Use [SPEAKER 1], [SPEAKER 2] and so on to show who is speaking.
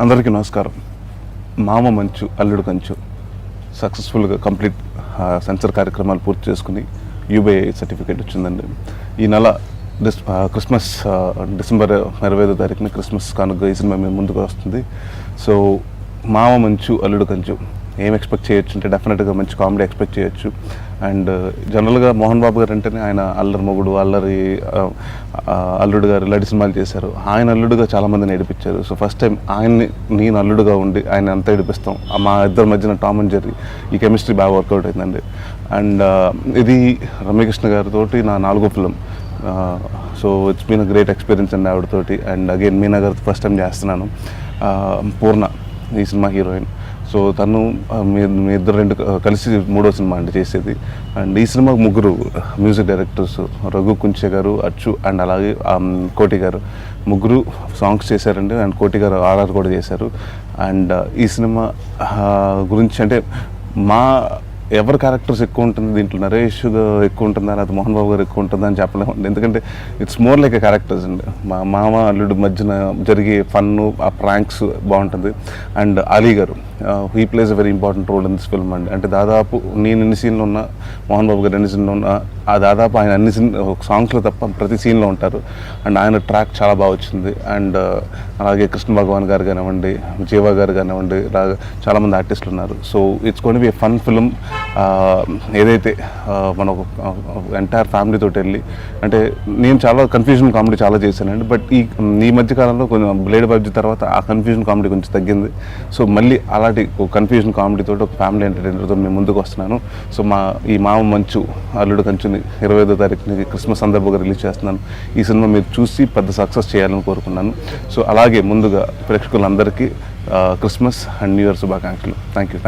[SPEAKER 1] అందరికీ నమస్కారం. మామ మంచు అల్లుడు కంచు సక్సెస్ఫుల్గా కంప్లీట్ సెన్సర్ కార్యక్రమాలు పూర్తి చేసుకుని యూబీఐ సర్టిఫికేట్ వచ్చిందండి. ఈ నెల క్రిస్మస్ డిసెంబర్ 25వ తారీఖున క్రిస్మస్ కానుక ఈ సినిమా మేము ముందుకు వస్తుంది. సో మామ మంచు అల్లుడు కంచు ఏం ఎక్స్పెక్ట్ చేయొచ్చు అంటే డెఫినెట్గా మంచి కామెడీ ఎక్స్పెక్ట్ చేయొచ్చు. అండ్ జనరల్గా మోహన్ బాబు గారు అంటేనే ఆయన అల్లరి మొగుడు, అల్లరి అల్లుడు గారు ఇలాంటి సినిమాలు చేశారు. ఆయన అల్లుడుగా చాలామందిని ఏడిపించారు. సో ఫస్ట్ టైం ఆయన్ని నేను అల్లుడుగా ఉండి ఆయన అంతా ఏడిపిస్తాం. మా ఇద్దరి మధ్యన టామ్ అండ్ జెర్రీ ఈ కెమిస్ట్రీ బాగా వర్కౌట్ అయిందండి. అండ్ ఇది రమ్యకృష్ణ గారితో నా 4వ film. So it's been a great experience అండి ఆవిడతోటి. అండ్ అగైన్ మీనా గారితో ఫస్ట్ టైం చేస్తున్నాను. పూర్ణ ఈ సినిమా హీరోయిన్. సో తను మీ ఇద్దరు కలిసి 3వ సినిమా అండి చేసేది. అండ్ ఈ సినిమాకు 3 మ్యూజిక్ డైరెక్టర్స్, రఘు కుంచే గారు, అచ్చు అండ్ అలాగే కోటి గారు 3 సాంగ్స్ చేశారండి. అండ్ కోటి గారు ఆర్ఆర్ కూడా చేశారు. అండ్ ఈ సినిమా గురించి అంటే ఎవరి క్యారెక్టర్స్ ఎక్కువ ఉంటుంది దీంట్లో, నరేష్ ఎక్కువ ఉంటుందా లేదా మోహన్ బాబు గారు ఎక్కువ ఉంటుందా అని చెప్పలేము. ఎందుకంటే it's more like a characters అండి. మా మామ అల్లుడు మధ్యన జరిగే ఫన్ను, ఆ ప్రాంక్స్ బాగుంటుంది. అండ్ అలీ గారు he plays a very important role in this film అండి. అంటే దాదాపు నేను ఎన్ని సీన్లో ఉన్నా, మోహన్ బాబు గారు ఎన్ని సీన్లో ఉన్నా, దాదాపు ఆయన అన్ని సాంగ్స్లో తప్ప ప్రతి సీన్లో ఉంటారు. అండ్ ఆయన ట్రాక్ చాలా బాగా వచ్చింది. అండ్ అలాగే కృష్ణ భగవాన్ గారు కానివ్వండి, జీవా గారు కానివ్వండి, చాలామంది ఆర్టిస్టులు ఉన్నారు. So it's going B a fun film. ఏదైతే మన ఎంటైర్ ఫ్యామిలీతో వెళ్ళి, అంటే నేను చాలా కన్ఫ్యూజన్ కామెడీ చాలా చేశానండి. బట్ ఈ మధ్యకాలంలో కొంచెం బ్లేడ్ పబ్జీ తర్వాత ఆ కన్ఫ్యూజన్ కామెడీ కొంచెం తగ్గింది. సో మళ్ళీ అలాంటి కన్ఫ్యూజన్ కామెడీతో ఒక ఫ్యామిలీ ఎంటర్టైనర్తో మేము ముందుకు వస్తున్నాను. సో ఈ మామ మంచు అల్లుడు కంచుని 25వ తారీఖుని క్రిస్మస్ సందర్భంగా రిలీజ్ చేస్తున్నాను. ఈ సినిమా మీరు చూసి పెద్ద సక్సెస్ చేయాలని కోరుకున్నాను. సో అలాగే ముందుగా ప్రేక్షకులందరికీ క్రిస్మస్ అండ్ న్యూ ఇయర్ శుభాకాంక్షలు. Thank you.